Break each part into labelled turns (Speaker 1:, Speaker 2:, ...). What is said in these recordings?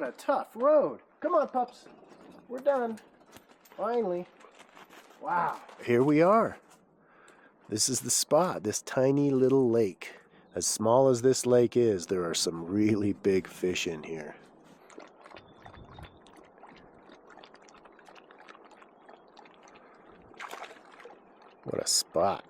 Speaker 1: a tough road. Come on, pups. We're done. Finally. Wow. Here we are. This is the spot, this tiny little lake. As small as this lake is, there are some really big fish in here. What a spot.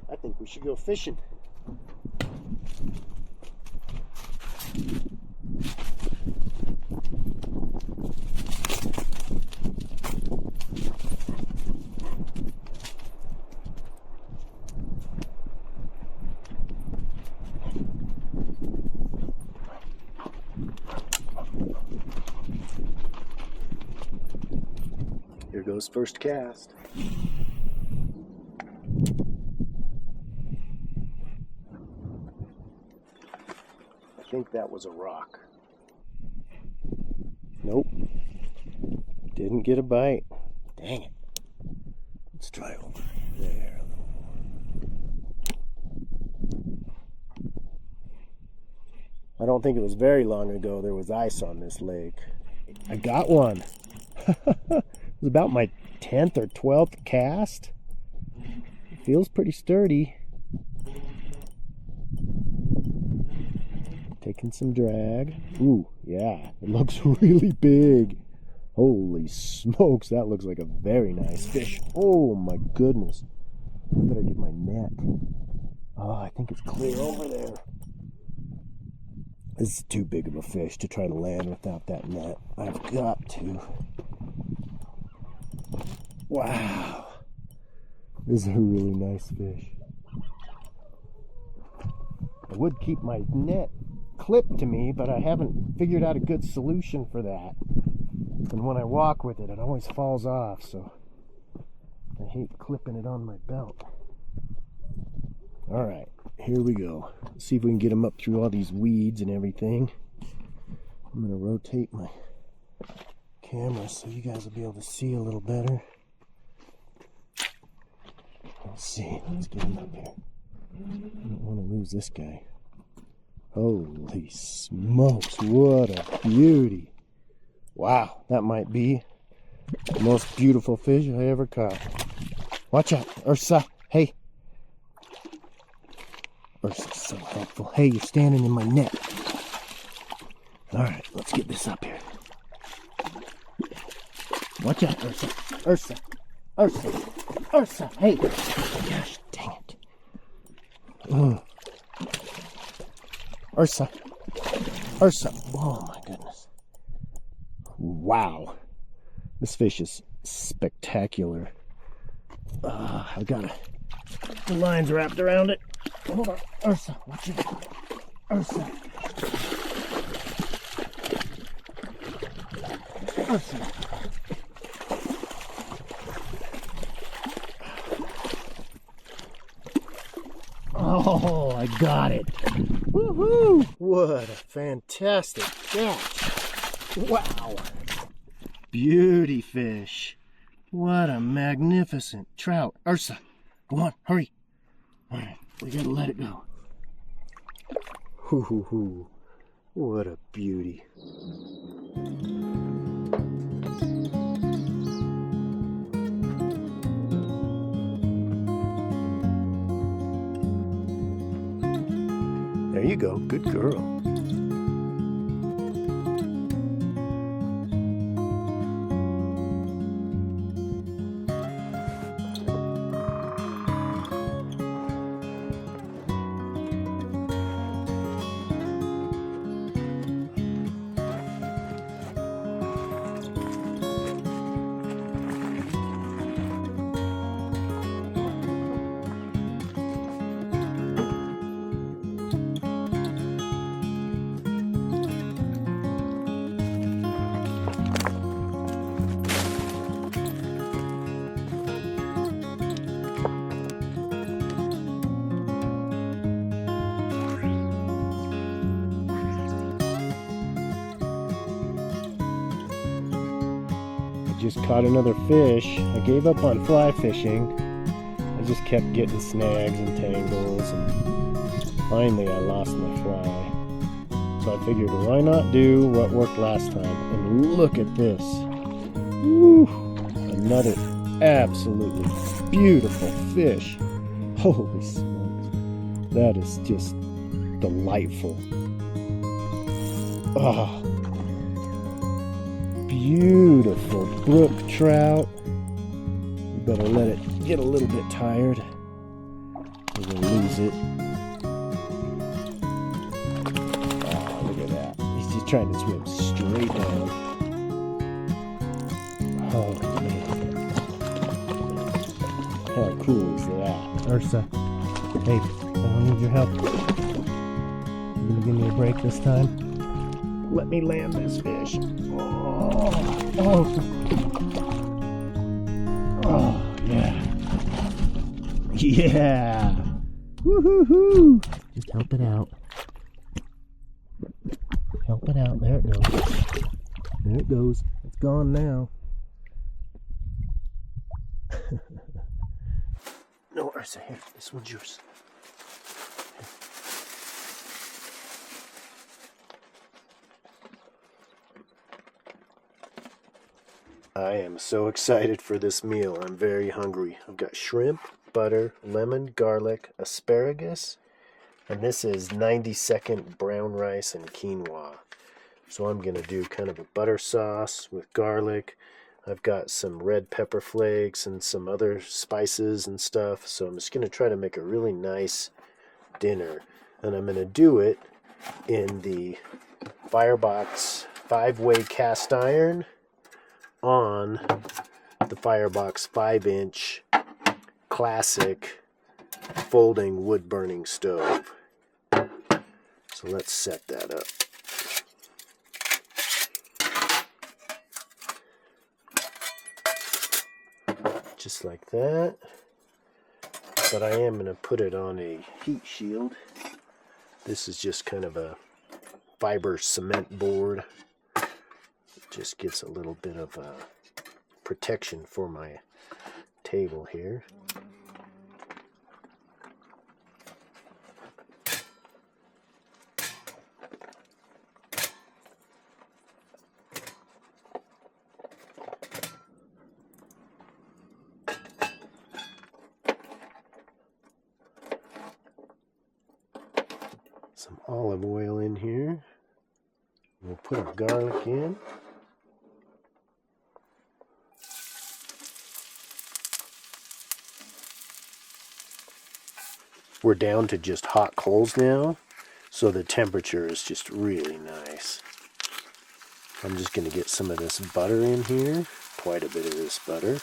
Speaker 1: I think we should go fishing. Here goes first cast. I think that was a rock. Nope. Didn't get a bite. Dang it. Let's try over there a little more. I don't think it was very long ago there was ice on this lake. I got one. It was about my 10th or 12th cast. It feels pretty sturdy. Taking some drag. Ooh, yeah, it looks really big. Holy smokes, that looks like a very nice fish. Oh my goodness. I better get my net. Oh, I think it's clear over there. This is too big of a fish to try to land without that net. I've got to. Wow. This is a really nice fish. I would keep my net clipped to me, but I haven't figured out a good solution for that. And when I walk with it, it always falls off, so I hate clipping it on my belt. Alright, here we go. Let's see if we can get him up through all these weeds and everything. I'm going to rotate my camera so you guys will be able to see a little better. Let's see, let's get him up here. I don't want to lose this guy. Holy smokes, what a beauty. Wow, that might be the most beautiful fish I ever caught. Watch out, Ursa, hey. Ursa's so helpful. Hey, you're standing in my net. Alright, let's get this up here. Watch out, Ursa, Ursa, Ursa, Ursa, hey. Gosh, dang it. Ursa, Ursa, oh my goodness. Wow, this fish is spectacular. I've got the lines wrapped around it. Hold on, Ursa, watch it. Ursa. Ursa. Oh, I got it. Woohoo! What a fantastic catch. Wow. Beauty fish. What a magnificent trout. Ursa, come on, hurry. All right, we gotta let it go. Hoo-hoo-hoo. What a beauty. There you go, good girl. just caught another fish. I gave up on fly fishing. I just kept getting snags and tangles, and finally I lost my fly. So I figured, why not do what worked last time? And look at this. Woo! Another absolutely beautiful fish. Holy smokes. That is just delightful. Oh, beautiful brook trout. We better let it get a little bit tired. We're gonna lose it. Oh, look at that. He's just trying to swim straight down. Oh man. How cool is that? Ursa, hey, I don't need your help. You gonna give me a break this time? Let me land this fish. Oh, yeah. Yeah. Woo-hoo-hoo. Just help it out. Help it out. There it goes. There it goes. It's gone now. No, Ursa, here. This one's yours. I am so excited for this meal. I'm very hungry. I've got shrimp, butter, lemon, garlic, asparagus, and this is 90-second brown rice and quinoa. So I'm going to do kind of a butter sauce with garlic. I've got some red pepper flakes and some other spices and stuff. So I'm just going to try to make a really nice dinner. And I'm going to do it in the Firebox 5-way cast iron on the Firebox 5-inch classic folding wood burning stove. So let's set that up. Just like that. But I am going to put it on a heat shield. This is just kind of a fiber cement board. Just gets a little bit of protection for my table here. Some olive oil in here. We'll put our garlic in. We're down to just hot coals now, so the temperature is just really nice. I'm just going to get some of this butter in here, quite a bit of this butter.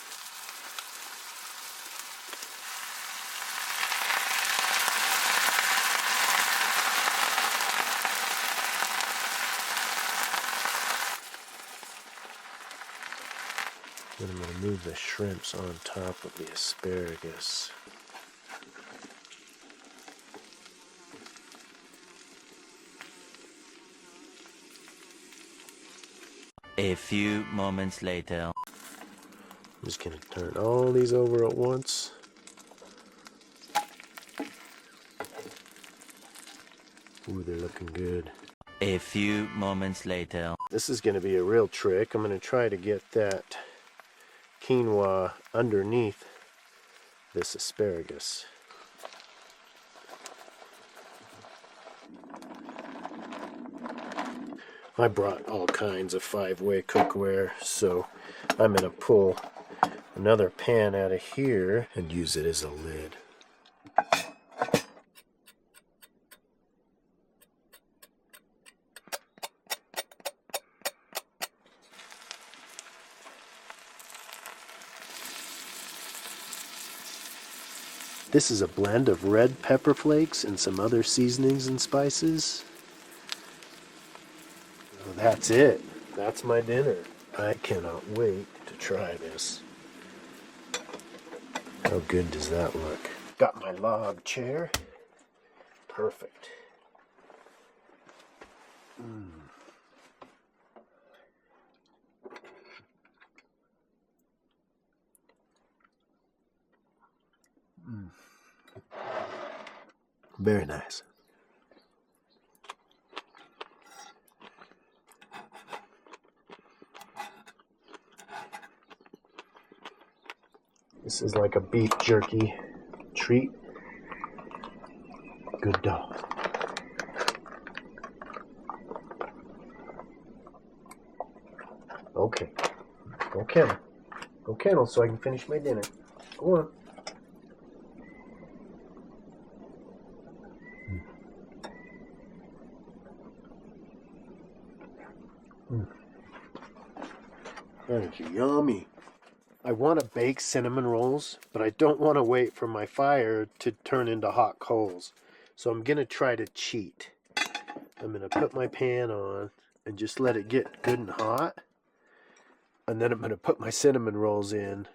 Speaker 1: Then I'm going to move the shrimps on top of the asparagus.
Speaker 2: A few moments later.
Speaker 1: I'm just going to turn all these over at once. Ooh, they're looking good.
Speaker 2: A few moments later.
Speaker 1: This is going to be a real trick. I'm going to try to get that quinoa underneath this asparagus. I brought all kinds of 5-way cookware, so I'm going to pull another pan out of here and use it as a lid. This is a blend of red pepper flakes and some other seasonings and spices. That's it. That's my dinner. I cannot wait to try this. How good does that look? Got my log chair. Perfect. Very nice. This is like a beef jerky treat. Good dog. Okay. Go kennel. Go kennel so I can finish my dinner. Go on. That is yummy. I want to bake cinnamon rolls, but I don't want to wait for my fire to turn into hot coals. So I'm going to try to cheat. I'm going to put my pan on and just let it get good and hot. And then I'm going to put my cinnamon rolls in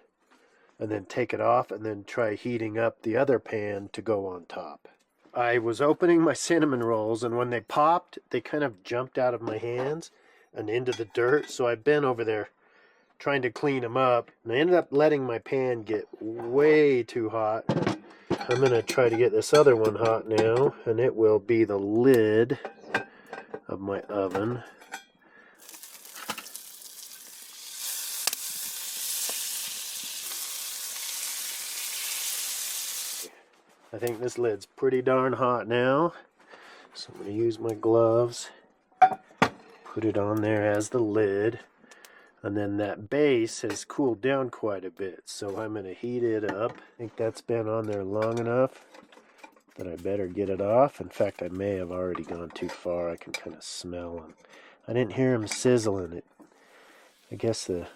Speaker 1: and then take it off and then try heating up the other pan to go on top. I was opening my cinnamon rolls, and when they popped, they kind of jumped out of my hands and into the dirt. So I've been over there trying to clean them up, and I ended up letting my pan get way too hot. I'm going to try to get this other one hot now, and it will be the lid of my oven. I think this lid's pretty darn hot now, so I'm going to use my gloves, put it on there as the lid. And then that base has cooled down quite a bit, so I'm going to heat it up. I think that's been on there long enough that I better get it off. In fact, I may have already gone too far. I can kind of smell them. I didn't hear them sizzling. It. I guess the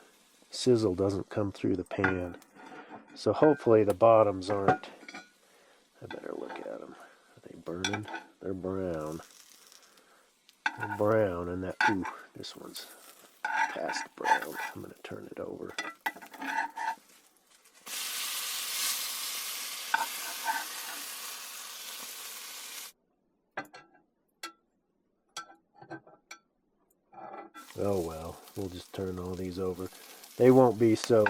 Speaker 1: sizzle doesn't come through the pan. So hopefully the bottoms aren't. I better look at them. Are they burning? They're brown. They're brown, and that, ooh, this one's past brown. I'm going to turn it over. Oh well, we'll just turn all these over. They won't be so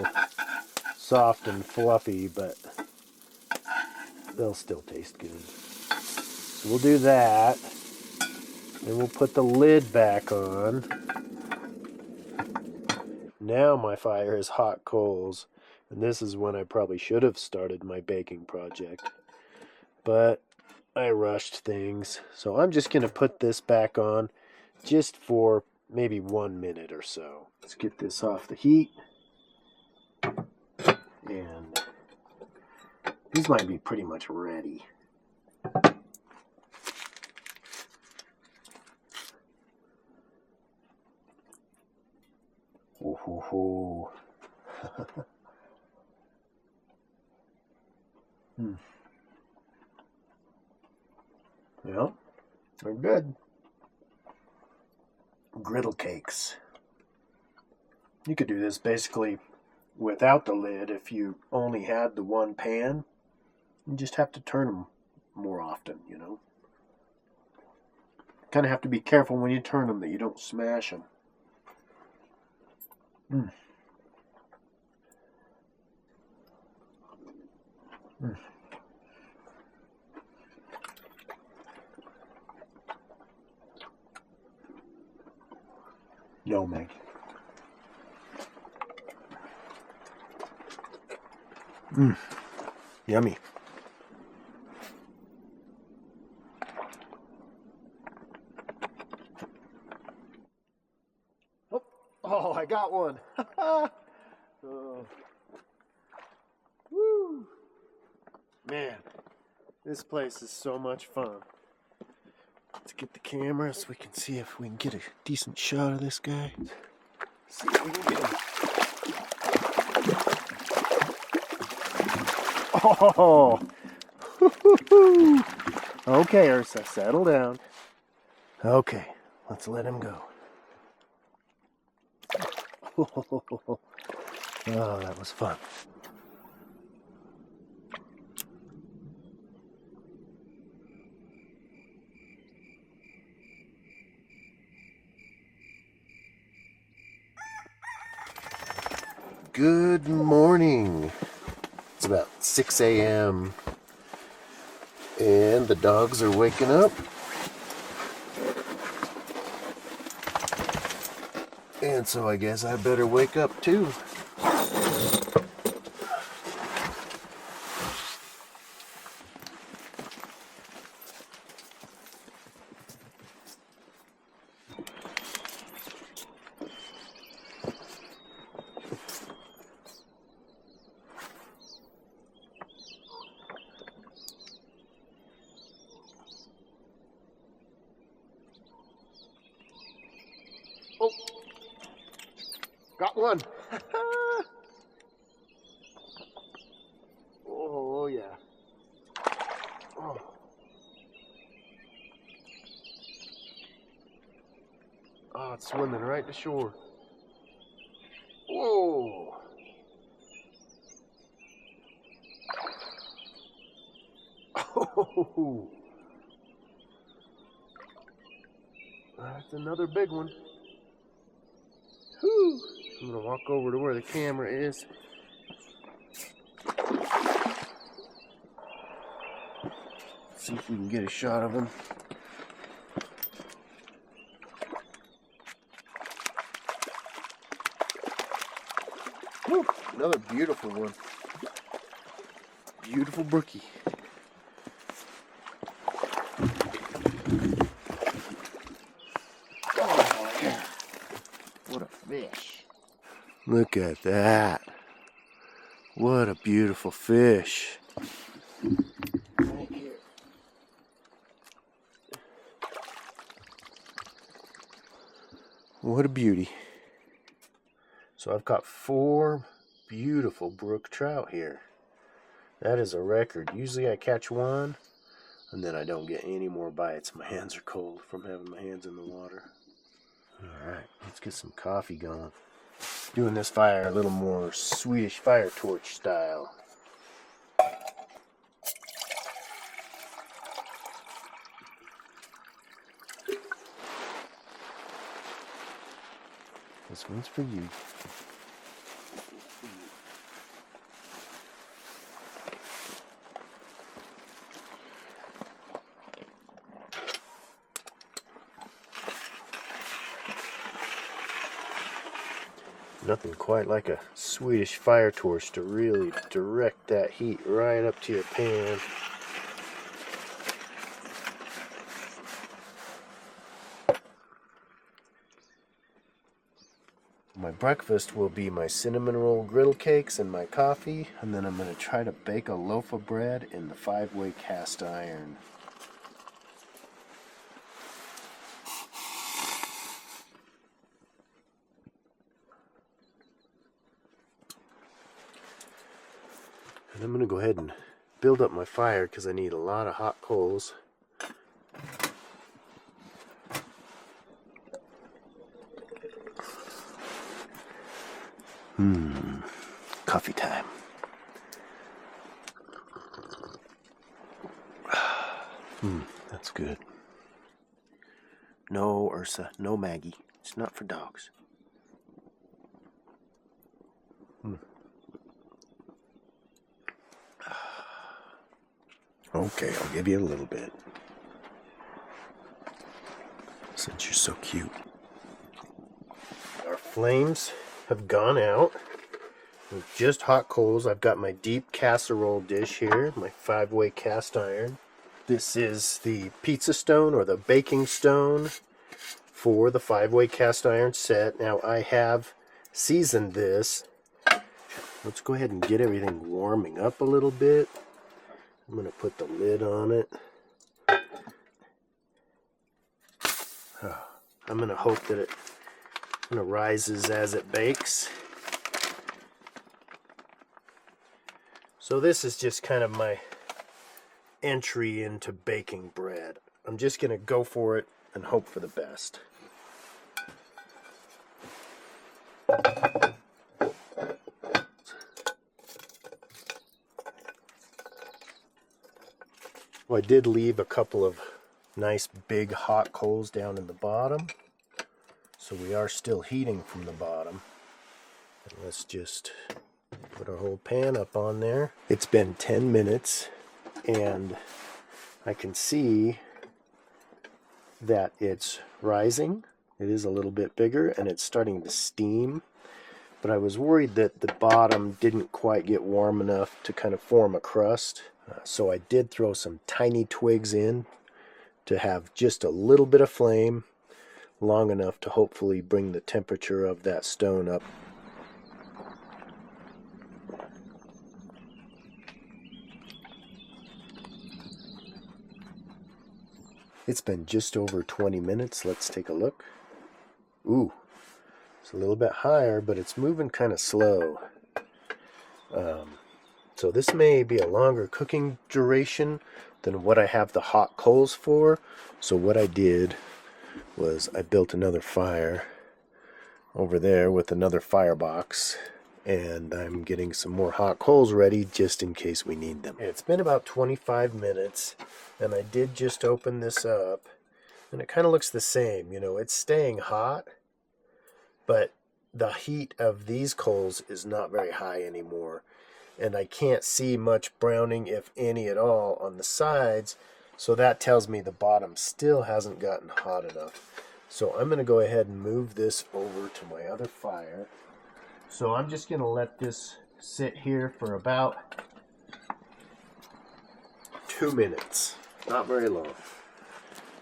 Speaker 1: soft and fluffy, but they'll still taste good. So we'll do that. Then we'll put the lid back on. Now my fire is hot coals, and this is when I probably should have started my baking project. But I rushed things, so I'm just going to put this back on just for maybe 1 minute or so. Let's get this off the heat. And these might be pretty much ready. Oh, ho, ho. Well, they're good. Griddle cakes. You could do this basically without the lid if you only had the one pan. You just have to turn them more often, you know. Kind of have to be careful when you turn them that you don't smash them. No, Meg. Yummy. Oh, I got one. Woo. Man, this place is so much fun. Let's get the camera so we can see if we can get a decent shot of this guy. See if we can get him. Oh! Okay, Ursa, settle down. Okay, let's let him go. Oh, that was fun. Good morning. It's about 6 a.m. and the dogs are waking up. And so I guess I better wake up too. Oh, got one. Oh, yeah. Oh. Oh, it's swimming right to shore. Whoa. Oh. That's another big one. Whew. I'm gonna walk over to where the camera is. See if we can get a shot of him. Whew. Another beautiful one. Beautiful brookie. Oh, yeah. What a fish. Look at that. What a beautiful fish. Right here. What a beauty. So I've caught 4 beautiful brook trout here. That is a record. Usually I catch 1 and then I don't get any more bites. My hands are cold from having my hands in the water. Alright, let's get some coffee going. Doing this fire a little more Swedish fire torch style. This one's for you. Nothing quite like a Swedish fire torch to really direct that heat right up to your pan. My breakfast will be my cinnamon roll griddle cakes and my coffee, and then I'm going to try to bake a loaf of bread in the 5-way cast iron. And I'm going to go ahead and build up my fire because I need a lot of hot coals. Coffee time. That's good. No, Ursa, no Maggie. It's not for dogs. Okay, I'll give you a little bit. Since you're so cute. Our flames have gone out. With just hot coals. I've got my deep casserole dish here, my 5-way cast iron. This is the pizza stone or the baking stone for the 5-way cast iron set. Now I have seasoned this. Let's go ahead and get everything warming up a little bit. I'm going to put the lid on it. I'm going to hope that it kind of rises as it bakes. So this is just kind of my entry into baking bread. I'm just going to go for it and hope for the best. Well, I did leave a couple of nice big hot coals down in the bottom. So we are still heating from the bottom. And let's just put Put our whole pan up on there. It's been 10 minutes and I can see that it's rising. It is a little bit bigger and it's starting to steam. But I was worried that the bottom didn't quite get warm enough to kind of form a crust. So I did throw some tiny twigs in to have just a little bit of flame, long enough to hopefully bring the temperature of that stone up. It's been just over 20 minutes. Let's take a look. Ooh, it's a little bit higher, but it's moving kind of slow. So this may be a longer cooking duration than what I have the hot coals for. So what I did was I built another fire over there with another firebox, and I'm getting some more hot coals ready just in case we need them. It's been about 25 minutes and I did just open this up and it kind of looks the same. You know, it's staying hot, but the heat of these coals is not very high anymore. And I can't see much browning, if any at all, on the sides. So that tells me the bottom still hasn't gotten hot enough. So I'm going to go ahead and move this over to my other fire. So I'm just going to let this sit here for about 2 minutes. Not very long.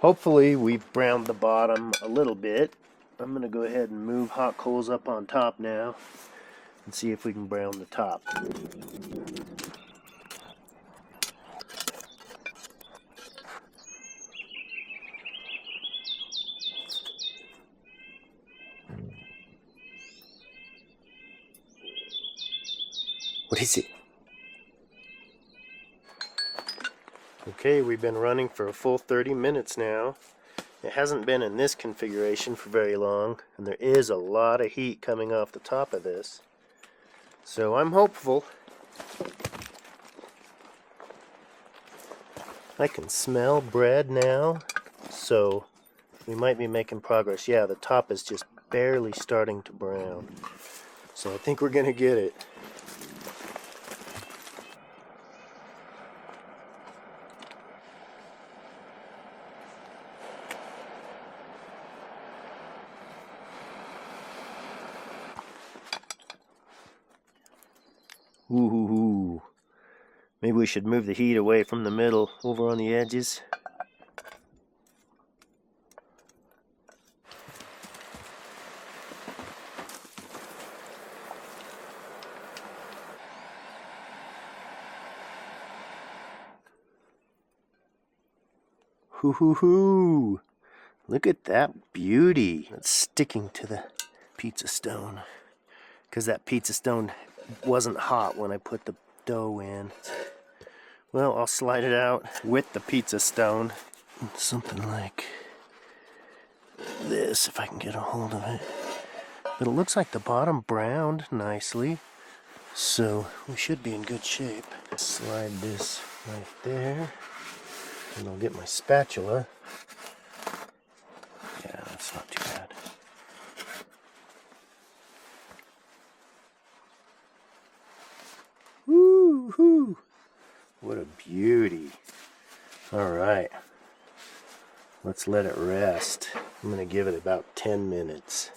Speaker 1: Hopefully we've browned the bottom a little bit. I'm going to go ahead and move hot coals up on top now and see if we can brown the top. What is it? Okay, we've been running for a full 30 minutes now. It hasn't been in this configuration for very long, and there is a lot of heat coming off the top of this. So I'm hopeful. I can smell bread now, so we might be making progress. Yeah, the top is just barely starting to brown. So I think we're gonna get it. Ooh, maybe we should move the heat away from the middle, over on the edges. Hoo! Look at that beauty. It's sticking to the pizza stone, because that pizza stone wasn't hot when I put the dough in. Well, I'll slide it out with the pizza stone. Something like this, if I can get a hold of it. But it looks like the bottom browned nicely, so we should be in good shape. Slide this right there, and I'll get my spatula. Yeah, that's not too bad. Woo-hoo! What a beauty. Alright. Let's let it rest. I'm going to give it about 10 minutes.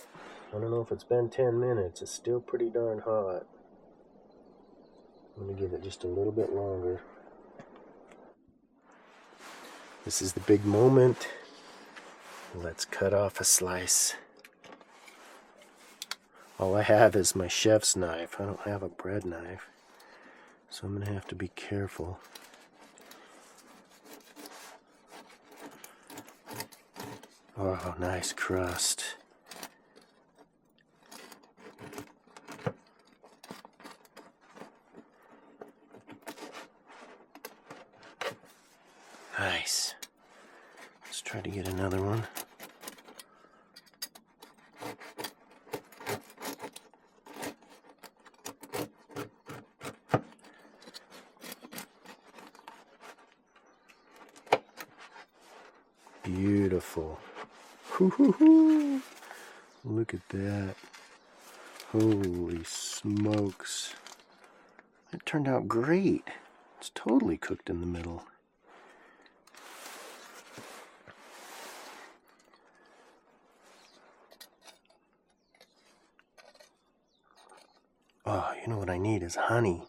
Speaker 1: I don't know if it's been 10 minutes. It's still pretty darn hot. I'm going to give it just a little bit longer. This is the big moment. Let's cut off a slice. All I have is my chef's knife. I don't have a bread knife. So I'm going to have to be careful. Oh, nice crust. Nice. Let's try to get another one. Beautiful. Hoo-hoo-hoo. Look at that. Holy smokes. It turned out great. It's totally cooked in the middle. Oh, you know what I need is honey.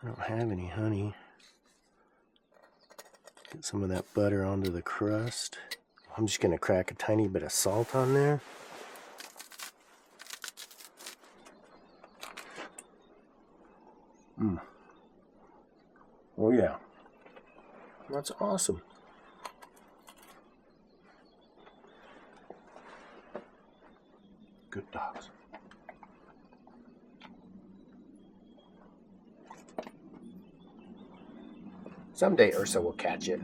Speaker 1: I don't have any honey. Get some of that butter onto the crust. I'm just going to crack a tiny bit of salt on there. Oh yeah. That's awesome. Good dogs. Someday Ursa will catch it.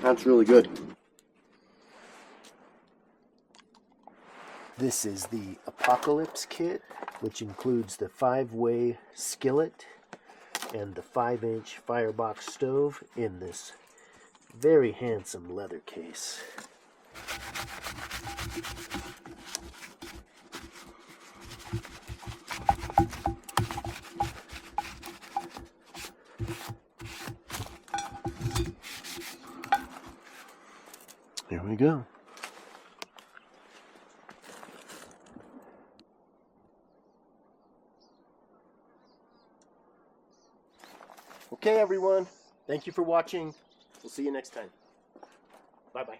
Speaker 1: That's really good. This is the Apocalypse kit, which includes the 5-way skillet and the 5-inch Firebox stove in this very handsome leather case. Here we go. Okay, everyone. Thank you for watching. We'll see you next time. Bye-bye.